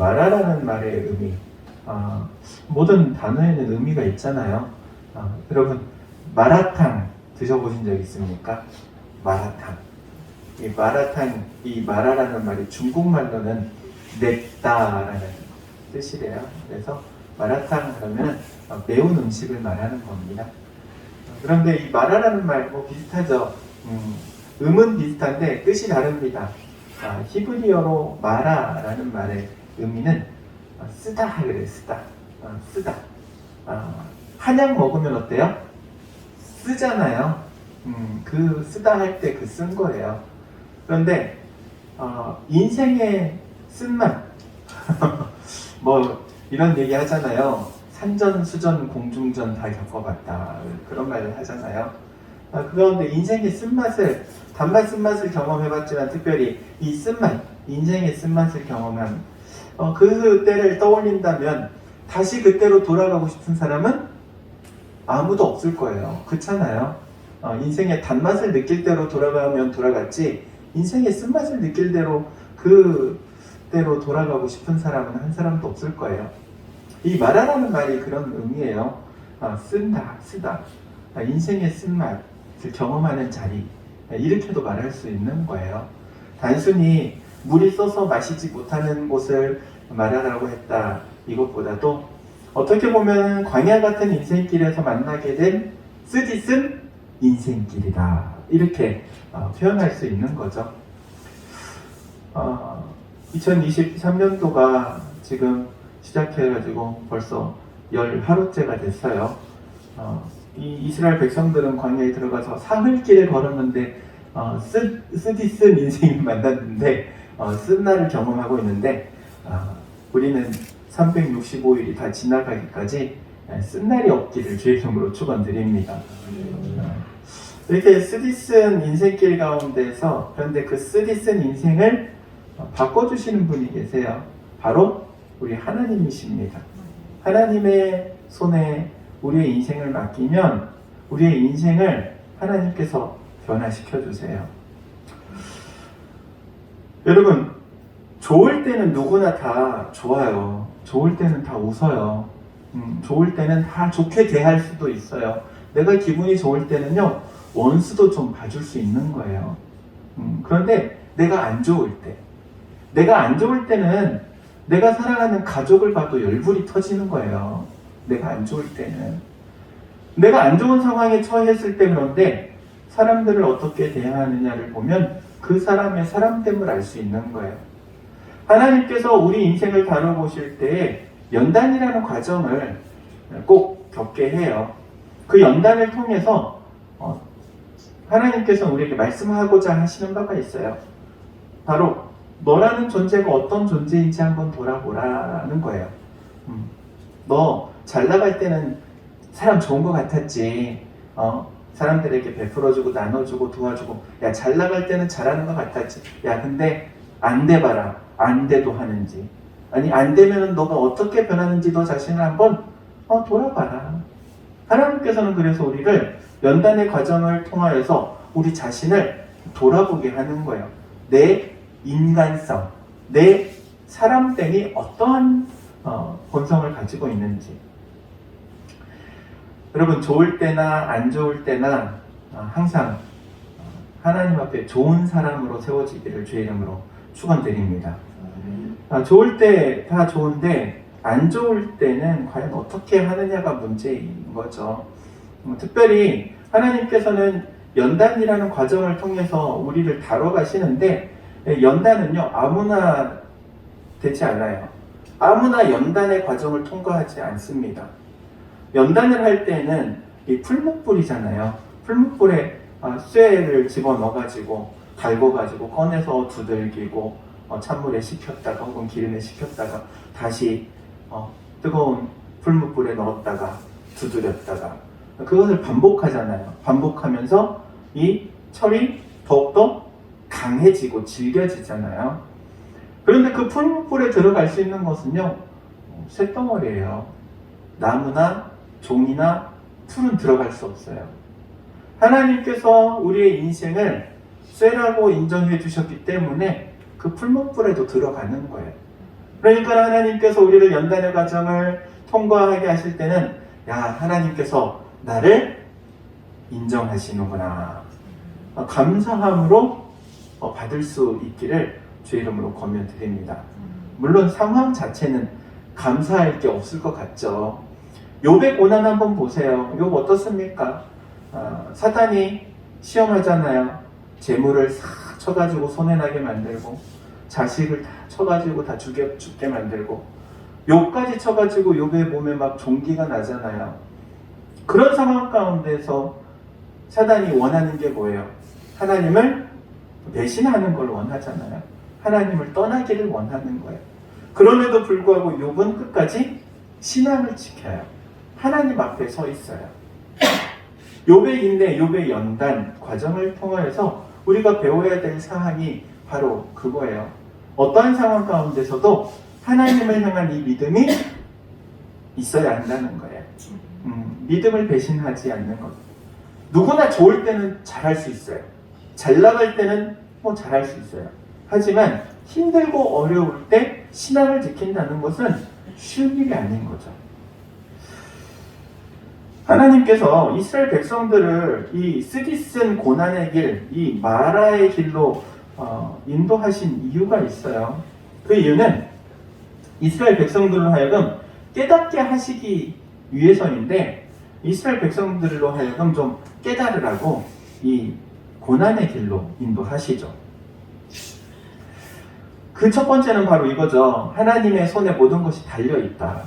마라라는 말의 의미, 모든 단어에는 의미가 있잖아요. 여러분, 마라탕 드셔보신 적 있습니까? 마라탕. 이 마라탕, 이 마라라는 말이 중국말로는 맵다라는 뜻이래요. 그래서 마라탕 하면 매운 음식을 말하는 겁니다. 그런데 이 마라라는 말 비슷하죠. 음은 비슷한데 뜻이 다릅니다. 히브리어로 마라라는 말의 의미는 쓰다 그래요. 쓰다. 쓰다. 한약 먹으면 어때요? 쓰잖아요. 그 쓰다 할 때 그 쓴 거예요. 그런데 인생의 쓴맛 이런 얘기 하잖아요. 산전수전 공중전 다 겪어봤다, 그런 말을 하잖아요. 그런데 인생의 쓴맛을, 단맛 쓴맛을 경험해봤지만 특별히 이 쓴맛, 인생의 쓴맛을 경험한 그때를 떠올린다면 다시 그때로 돌아가고 싶은 사람은 아무도 없을 거예요. 그렇잖아요. 인생의 단맛을 느낄 대로 돌아가면 돌아갔지, 인생의 쓴맛을 느낄 대로 그때로 돌아가고 싶은 사람은 한 사람도 없을 거예요. 이 마라라는 말이 그런 의미예요. 쓴다, 쓰다. 인생의 쓴맛을 경험하는 자리, 이렇게도 말할 수 있는 거예요. 단순히 물이 써서 마시지 못하는 곳을 마라라고 했다, 이것보다도 어떻게 보면 광야 같은 인생길에서 만나게 된 쓰디쓴 인생길이다, 이렇게 표현할 수 있는 거죠. 2023년도가 지금 시작해가지고 벌써 10하루째가 됐어요. 이 이스라엘 백성들은 광야에 들어가서 사흘길을 걸었는데 쓰디쓴 인생을 만났는데 쓴날을 경험하고 있는데, 우리는 365일이 다 지나가기까지 쓴날이 없기를 주의 이름으로 축원드립니다. 이렇게 쓰디쓴 인생길 가운데서, 그런데 그 쓰디쓴 인생을 바꿔주시는 분이 계세요. 바로 우리 하나님이십니다. 하나님의 손에 우리의 인생을 맡기면 우리의 인생을 하나님께서 변화시켜 주세요. 여러분, 좋을 때는 누구나 다 좋아요. 좋을 때는 다 웃어요. 좋을 때는 다 좋게 대할 수도 있어요. 내가 기분이 좋을 때는요, 원수도 좀 봐줄 수 있는 거예요. 그런데 내가 안 좋을 때는 내가 사랑하는 가족을 봐도 열불이 터지는 거예요. 내가 안 좋을 때는. 내가 안 좋은 상황에 처했을 때, 그런데 사람들을 어떻게 대하느냐를 보면 그 사람의 사람됨을 알 수 있는 거예요. 하나님께서 우리 인생을 다뤄보실 때 연단이라는 과정을 꼭 겪게 해요. 그 연단을 통해서 하나님께서 우리에게 말씀하고자 하시는 바가 있어요. 바로 너라는 존재가 어떤 존재인지 한번 돌아보라는 거예요. 너 잘 나갈 때는 사람 좋은 것 같았지. 사람들에게 베풀어주고 나눠주고 도와주고, 야, 잘 나갈 때는 잘하는 것 같았지. 야, 근데 안 돼봐라. 안 돼도 하는지. 아니, 안 되면 너가 어떻게 변하는지 너 자신을 한번 돌아봐라. 하나님께서는 그래서 우리를 연단의 과정을 통하여서 우리 자신을 돌아보게 하는 거예요. 내 인간성, 내 사람됨이 어떠한 본성을 가지고 있는지. 여러분, 좋을 때나 안 좋을 때나 항상 하나님 앞에 좋은 사람으로 세워지기를 주의 이름으로 축원드립니다. 좋을 때 다 좋은데 안 좋을 때는 과연 어떻게 하느냐가 문제인 거죠. 특별히 하나님께서는 연단이라는 과정을 통해서 우리를 다뤄가시는데, 연단은요, 아무나 되지 않아요. 아무나 연단의 과정을 통과하지 않습니다. 연단을 할 때는 이 풀무불이잖아요. 풀무불에 쇠를 집어넣어가지고 달궈가지고 꺼내서 두들기고 찬물에 식혔다가 혹은 기름에 식혔다가 다시 뜨거운 풀무불에 넣었다가 두드렸다가, 그것을 반복하잖아요. 반복하면서 이 철이 더욱더 강해지고 질겨지잖아요. 그런데 그 풀무불에 들어갈 수 있는 것은요, 쇳덩어리예요. 나무나 종이나 풀은 들어갈 수 없어요. 하나님께서 우리의 인생을 쇠라고 인정해 주셨기 때문에 그 풀무불에도 들어가는 거예요. 그러니까 하나님께서 우리를 연단의 과정을 통과하게 하실 때는 야, 하나님께서 나를 인정하시는구나, 감사함으로 받을 수 있기를 주의 이름으로 권면드립니다. 물론 상황 자체는 감사할 게 없을 것 같죠. 욥의 고난 한번 보세요. 욥 어떻습니까? 사탄이 시험하잖아요. 재물을 싹 쳐가지고 손해나게 만들고, 자식을 다 쳐가지고 다 죽게 만들고, 욥까지 쳐가지고 욥의 몸에 막 종기가 나잖아요. 그런 상황 가운데서 사탄이 원하는 게 뭐예요? 하나님을 배신하는 걸 원하잖아요. 하나님을 떠나기를 원하는 거예요. 그럼에도 불구하고 욥은 끝까지 신앙을 지켜요. 하나님 앞에 서 있어요. 욥의 인내, 욥의 연단 과정을 통해서 우리가 배워야 될 사항이 바로 그거예요. 어떠한 상황 가운데서도 하나님을 향한 이 믿음이 있어야 한다는 거예요. 믿음을 배신하지 않는 것. 누구나 좋을 때는 잘할 수 있어요. 잘 나갈 때는 잘할 수 있어요. 하지만 힘들고 어려울 때 신앙을 지킨다는 것은 쉬운 일이 아닌 거죠. 하나님께서 이스라엘 백성들을 이 쓰디쓴 고난의 길, 이 마라의 길로 인도하신 이유가 있어요. 그 이유는 이스라엘 백성들로 하여금 깨닫게 하시기 위해서인데, 이스라엘 백성들로 하여금 좀 깨달으라고 이 고난의 길로 인도하시죠. 그 첫 번째는 바로 이거죠. 하나님의 손에 모든 것이 달려있다.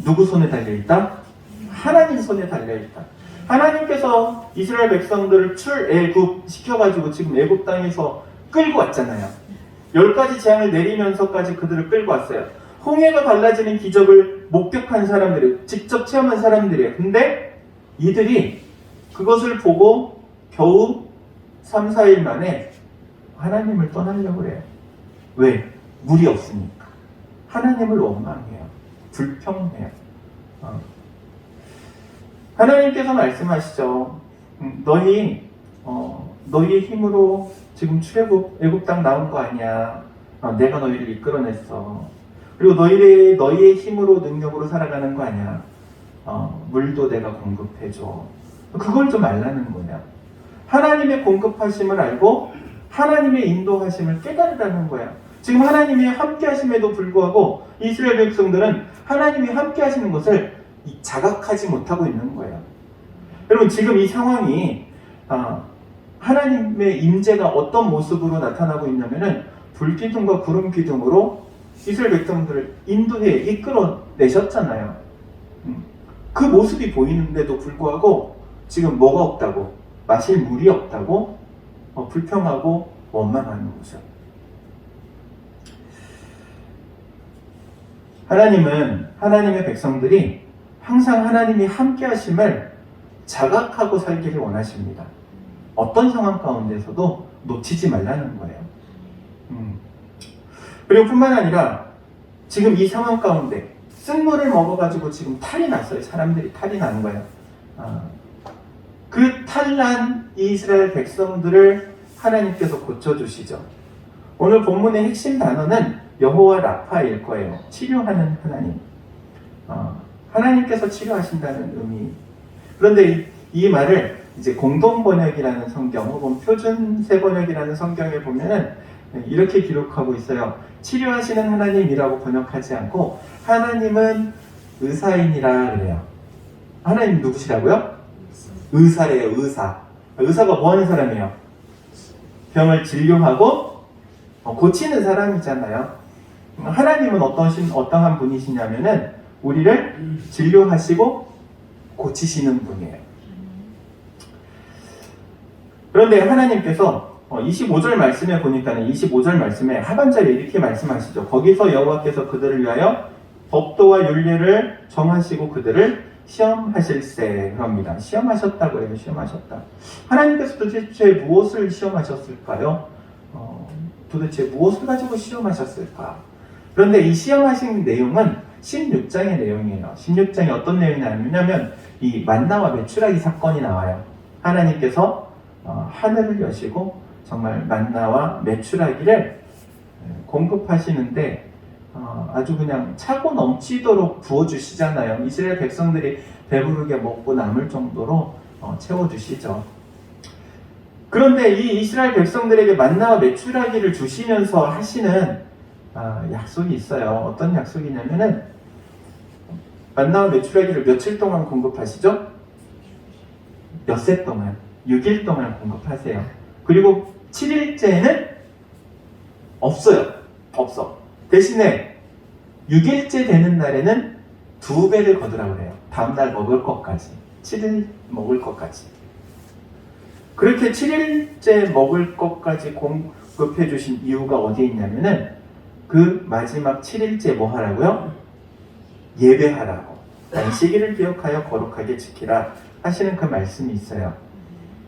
누구 손에 달려있다? 하나님 손에 달려있다. 하나님께서 이스라엘 백성들을 출애굽 시켜가지고 지금 애굽 땅에서 끌고 왔잖아요. 10가지 재앙을 내리면서까지 그들을 끌고 왔어요. 홍해가 갈라지는 기적을 목격한 사람들이에요. 직접 체험한 사람들이에요. 근데 이들이 그것을 보고 겨우 3, 4일 만에 하나님을 떠나려고 해요. 왜? 물이 없으니까. 하나님을 원망해요. 불평해요. 하나님께서 말씀하시죠. 너희의 힘으로 지금 애굽 땅 나온 거 아니야. 내가 너희를 이끌어냈어. 그리고 너희의 힘으로 능력으로 살아가는 거 아니야. 물도 내가 공급해줘. 그걸 좀 알라는 거야. 하나님의 공급하심을 알고 하나님의 인도하심을 깨달으라는 거야. 지금 하나님이 함께 하심에도 불구하고 이스라엘 백성들은 하나님이 함께 하시는 것을 자각하지 못하고 있는 거예요. 여러분, 지금 이 상황이 하나님의 임재가 어떤 모습으로 나타나고 있냐면은 불기둥과 구름기둥으로 이스라엘 백성들을 인도해 이끌어내셨잖아요. 그 모습이 보이는데도 불구하고 지금 뭐가 없다고, 마실 물이 없다고 불평하고 원망하는 거죠. 하나님은 하나님의 백성들이 항상 하나님이 함께 하심을 자각하고 살기를 원하십니다. 어떤 상황 가운데서도 놓치지 말라는 거예요. 그리고 뿐만 아니라 지금 이 상황 가운데 쓴물을 먹어가지고 지금 탈이 났어요. 사람들이 탈이 나는 거예요. 그 탈난 이스라엘 백성들을 하나님께서 고쳐주시죠. 오늘 본문의 핵심 단어는 여호와 라파일 거예요. 치료하는 하나님. 하나님께서 치료하신다는 의미. 그런데 이 말을 이제 공동 번역이라는 성경 혹은 표준세 번역이라는 성경에 보면은 이렇게 기록하고 있어요. 치료하시는 하나님이라고 번역하지 않고 하나님은 의사이니라 그래요. 하나님 누구시라고요? 의사래요. 의사. 의사가 뭐 하는 사람이에요? 병을 진료하고 고치는 사람이잖아요. 하나님은 어떠한 분이시냐면은 우리를 진료하시고 고치시는 분이에요. 그런데 하나님께서 25절 말씀에 보니까는 25절 말씀에 하반절에 이렇게 말씀하시죠. 거기서 여호와께서 그들을 위하여 법도와 윤례를 정하시고 그들을 시험하실세 그럽니다. 시험하셨다고 해요. 시험하셨다. 하나님께서 도대체 무엇을 시험하셨을까요? 도대체 무엇을 가지고 시험하셨을까? 그런데 이 시험하신 내용은 16장의 내용이에요. 16장에 어떤 내용이 나오냐면 이 만나와 메추라기 사건이 나와요. 하나님께서 하늘을 여시고 정말 만나와 메추라기를 공급하시는데 아주 그냥 차고 넘치도록 부어주시잖아요. 이스라엘 백성들이 배부르게 먹고 남을 정도로 채워주시죠. 그런데 이 이스라엘 백성들에게 만나와 메추라기를 주시면서 하시는 약속이 있어요. 어떤 약속이냐면은 만나와 메추라기를 며칠 동안 공급하시죠? 엿새 동안, 6일 동안 공급하세요. 그리고 7일째는 없어요. 없어. 대신에 6일째 되는 날에는 2배를 거두라고 그래요. 다음날 먹을 것까지. 7일 먹을 것까지. 그렇게 7일째 먹을 것까지 공급해 주신 이유가 어디에 있냐면은 그 마지막 7일째 뭐 하라고요? 예배하라고. 안식일을 기억하여 거룩하게 지키라 하시는 그 말씀이 있어요.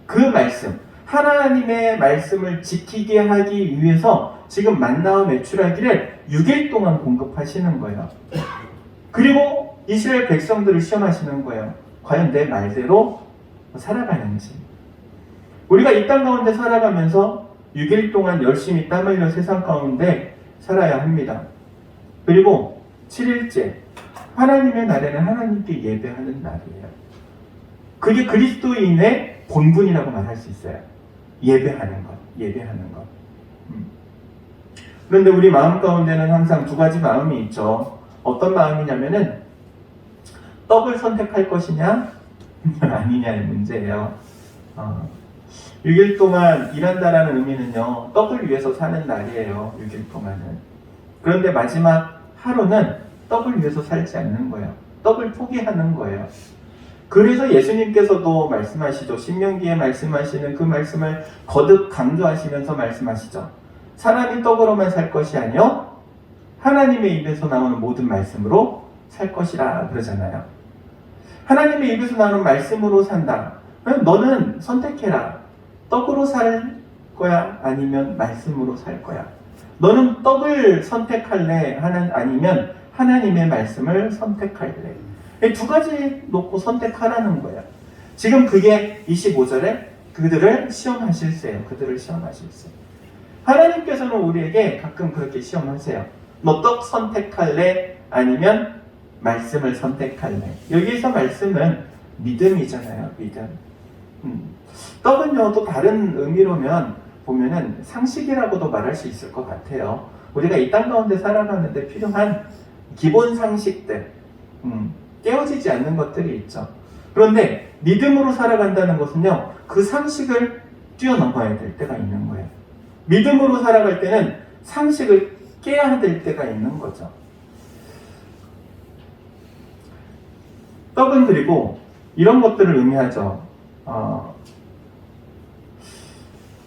그 말씀, 하나님의 말씀을 지키게 하기 위해서 지금 만나와 메추라기를 6일 동안 공급하시는 거예요. 그리고 이스라엘 백성들을 시험하시는 거예요. 과연 내 말대로 살아가는지. 우리가 이 땅 가운데 살아가면서 6일 동안 열심히 땀 흘려 세상 가운데 살아야 합니다. 그리고 7일째, 하나님의 날에는 하나님께 예배하는 날이에요. 그게 그리스도인의 본분이라고 말할 수 있어요. 예배하는 것, 예배하는 것. 그런데 우리 마음 가운데는 항상 2가지 마음이 있죠. 어떤 마음이냐면은 떡을 선택할 것이냐 아니냐의 문제예요. 6일 동안 일한다라는 의미는요, 떡을 위해서 사는 날이에요. 6일 동안은. 그런데 마지막 하루는 떡을 위해서 살지 않는 거예요. 떡을 포기하는 거예요. 그래서 예수님께서도 말씀하시죠. 신명기에 말씀하시는 그 말씀을 거듭 강조하시면서 말씀하시죠. 사람이 떡으로만 살 것이 아니요 하나님의 입에서 나오는 모든 말씀으로 살 것이라 그러잖아요. 하나님의 입에서 나오는 말씀으로 산다. 너는 선택해라. 떡으로 살 거야? 아니면 말씀으로 살 거야? 너는 떡을 선택할래? 아니면 하나님의 말씀을 선택할래? 2가지 놓고 선택하라는 거예요. 지금 그게 25절에 그들을 시험하실세요. 그들을 시험하실세. 하나님께서는 우리에게 가끔 그렇게 시험하세요. 너 떡 선택할래? 아니면 말씀을 선택할래? 여기서 말씀은 믿음이잖아요. 믿음. 떡은요, 또 다른 의미로면 보면은 상식이라고도 말할 수 있을 것 같아요. 우리가 이 땅 가운데 살아가는데 필요한 기본 상식들, 깨어지지 않는 것들이 있죠. 그런데 믿음으로 살아간다는 것은요, 그 상식을 뛰어넘어야 될 때가 있는 거예요. 믿음으로 살아갈 때는 상식을 깨야 될 때가 있는 거죠. 떡은 그리고 이런 것들을 의미하죠.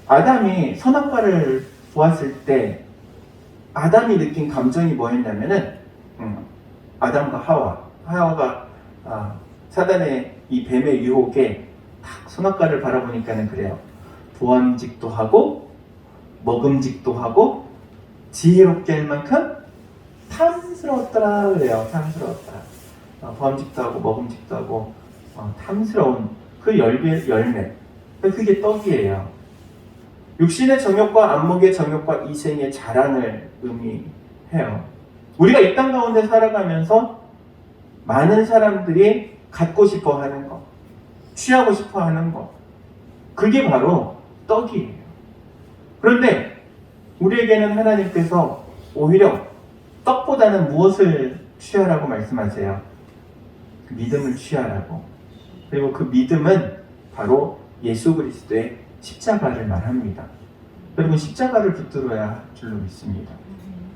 아담이 선악과를 보았을 때 아담이 느낀 감정이 뭐였냐면은 아담과 하와가 사단의 이 뱀의 유혹에 딱 선악과를 바라보니까는 그래요. 보암직도 하고 먹음직도 하고 지혜롭게 할 만큼 탐스러웠더라 그래요. 탐스러웠더라. 보암직도 하고 먹음직도 하고 탐스러운 그 열매. 그게 떡이에요. 육신의 정욕과 안목의 정욕과 이생의 자랑을 의미해요. 우리가 이 땅 가운데 살아가면서 많은 사람들이 갖고 싶어 하는 것, 취하고 싶어 하는 것, 그게 바로 떡이에요. 그런데 우리에게는 하나님께서 오히려 떡보다는 무엇을 취하라고 말씀하세요? 믿음을 취하라고. 그리고 그 믿음은 바로 예수 그리스도의 십자가를 말합니다. 여러분, 십자가를 붙들어야 할 줄로 믿습니다.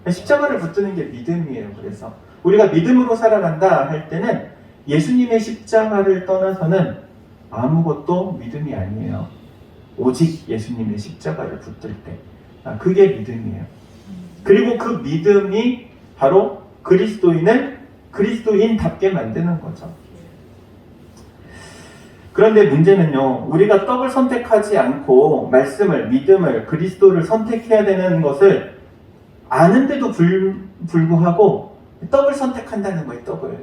십자가를 붙드는 게 믿음이에요. 그래서 우리가 믿음으로 살아간다 할 때는 예수님의 십자가를 떠나서는 아무것도 믿음이 아니에요. 오직 예수님의 십자가를 붙들 때, 그게 믿음이에요. 그리고 그 믿음이 바로 그리스도인을 그리스도인답게 만드는 거죠. 그런데 문제는요, 우리가 떡을 선택하지 않고 말씀을, 믿음을, 그리스도를 선택해야 되는 것을 아는데도 불구하고 떡을 선택한다는 거예요. 떡을.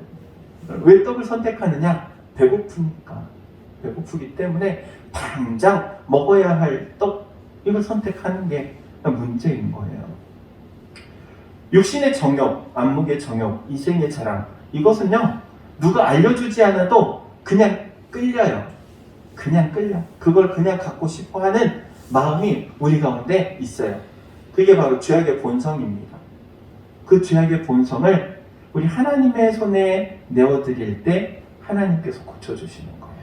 왜 떡을 선택하느냐? 배고프니까. 배고프기 때문에 당장 먹어야 할 떡, 이걸 선택하는 게 문제인 거예요. 육신의 정욕, 안목의 정욕, 이생의 자랑, 이것은요 누가 알려주지 않아도 그냥 끌려요. 그냥 끌려. 그걸 그냥 갖고 싶어하는 마음이 우리 가운데 있어요. 그게 바로 죄악의 본성입니다. 그 죄악의 본성을 우리 하나님의 손에 내어드릴 때 하나님께서 고쳐주시는 거예요.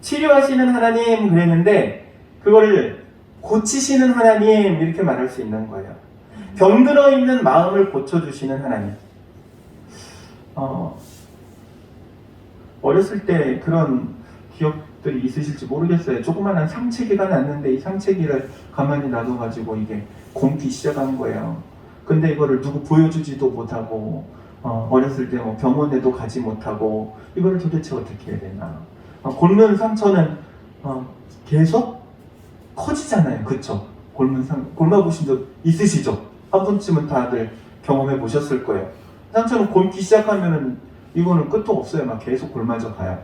치료하시는 하나님 그랬는데 그거를 고치시는 하나님 이렇게 말할 수 있는 거예요. 병들어 있는 마음을 고쳐주시는 하나님. 어렸을 때 그런 기억들이 있으실지 모르겠어요. 조그만한 상체기가 났는데 이 상체기를 가만히 놔둬가지고 이게 곰기 시작한 거예요. 근데 이거를 누구 보여주지도 못하고 어렸을 때 뭐 병원에도 가지 못하고 이거를 도대체 어떻게 해야 되나. 곪는 상처는 계속 커지잖아요. 그쵸? 곪아보신 적 있으시죠? 한 번쯤은 다들 경험해 보셨을 거예요. 상처는 곪기 시작하면은 이거는 끝도 없어요. 막 계속 곪아져 가요.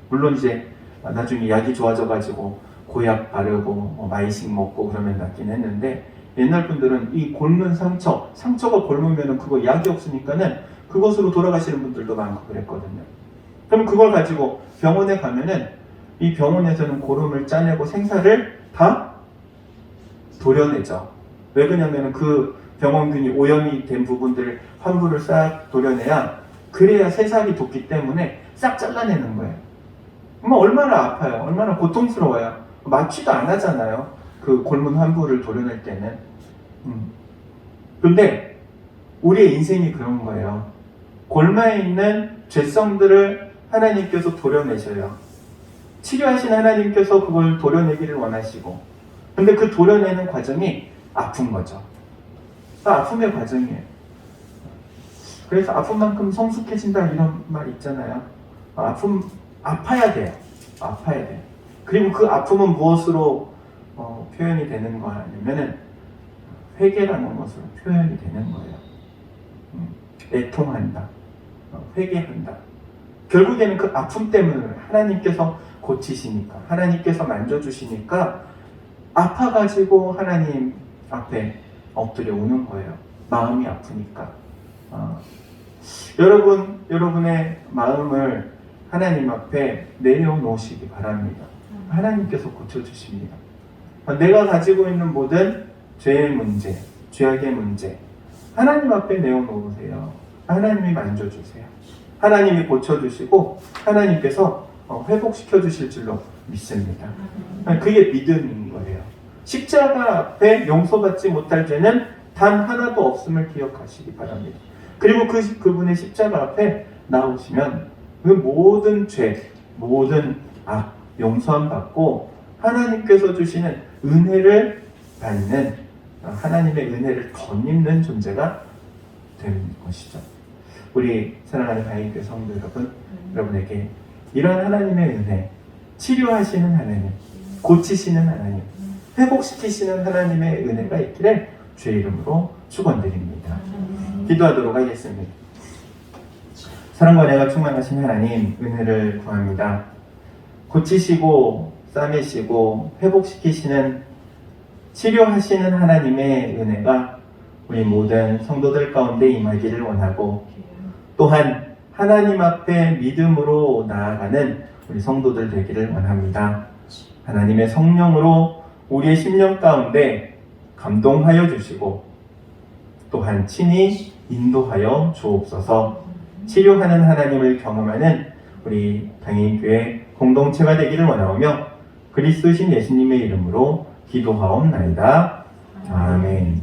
물론 이제 나중에 약이 좋아져가지고 고약 바르고 마이식 먹고 그러면 낫긴 했는데 옛날 분들은 이 곪는 상처가 곪으면은 그거 약이 없으니까는 그것으로 돌아가시는 분들도 많고 그랬거든요. 그럼 그걸 가지고 병원에 가면은 이 병원에서는 고름을 짜내고 생사를 다 도려내죠. 왜 그러냐면은 그 병원균이 오염이 된 부분들을 환부를 싹 도려내야 그래야 새살이 돋기 때문에 싹 잘라내는 거예요. 그럼 얼마나 아파요. 얼마나 고통스러워요. 마취도 안 하잖아요. 그 곪은 환부를 도려낼 때는. 근데 우리의 인생이 그런 거예요. 곪아 있는 죄성들을 하나님께서 도려내셔요. 치료하신 하나님께서 그걸 도려내기를 원하시고 근데 그 도려내는 과정이 아픈 거죠. 아픔의 과정이에요. 그래서 아픈 만큼 성숙해진다 이런 말 있잖아요. 아파야 돼요. 아파야 돼요. 그리고 그 아픔은 무엇으로 표현이 되는 거냐면은 회개라는 것으로 표현이 되는 거예요. 애통한다. 회개한다. 결국에는 그 아픔 때문에 하나님께서 고치시니까 하나님께서 만져주시니까 아파가지고 하나님 앞에 엎드려 오는 거예요. 마음이 아프니까. 여러분의 마음을 하나님 앞에 내려놓으시기 바랍니다. 하나님께서 고쳐주십니다. 내가 가지고 있는 모든 죄의 문제, 죄악의 문제 하나님 앞에 내어놓으세요. 하나님이 만져주세요. 하나님이 고쳐주시고 하나님께서 회복시켜 주실 줄로 믿습니다. 그게 믿음인 거예요. 십자가 앞에 용서받지 못할 죄는 단 하나도 없음을 기억하시기 바랍니다. 그리고 그분의 십자가 앞에 나오시면 그 모든 죄, 모든 악 용서함 받고 하나님께서 주시는 은혜를 받는 하나님의 은혜를 덧입는 존재가 되는 것이죠. 우리 사랑하는 다인교회 성도 여러분, 여러분에게 이러한 하나님의 은혜, 치료하시는 하나님, 고치시는 하나님, 회복시키시는 하나님의 은혜가 있기를 주의 이름으로 축원드립니다. 기도하도록 하겠습니다. 사랑과 은혜가 충만하신 하나님, 은혜를 구합니다. 고치시고 싸매시고 회복시키시는 치료하시는 하나님의 은혜가 우리 모든 성도들 가운데 임하기를 원하고 또한 하나님 앞에 믿음으로 나아가는 우리 성도들 되기를 원합니다. 하나님의 성령으로 우리의 심령 가운데 감동하여 주시고 또한 친히 인도하여 주옵소서. 치료하는 하나님을 경험하는 우리 당인교회 공동체가 되기를 원하오며 그리스도신 예수님의 이름으로 기도하옵나이다. 아멘.